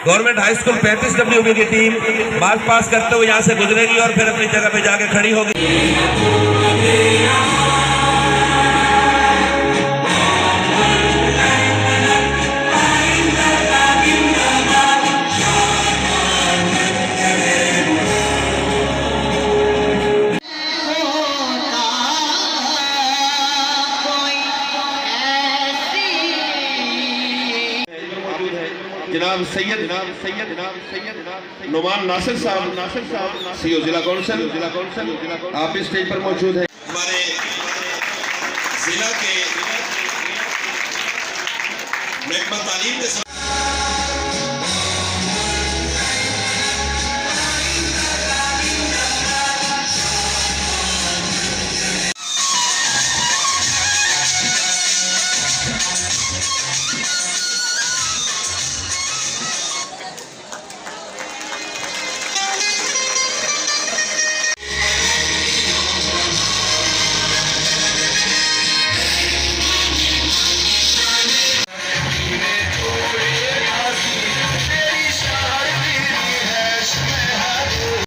Government high school 35 WB की team मार्च पास करते हुए यहाँ से गुजरेगी और फिर अपनी जगह पे जाके खड़ी होगी। जनाब सैयद नुमान नासिर साहब सीओ जिला कौंसिल आप इस स्टेज पर मौजूद है। हमारे जिला के महकमा तालीम के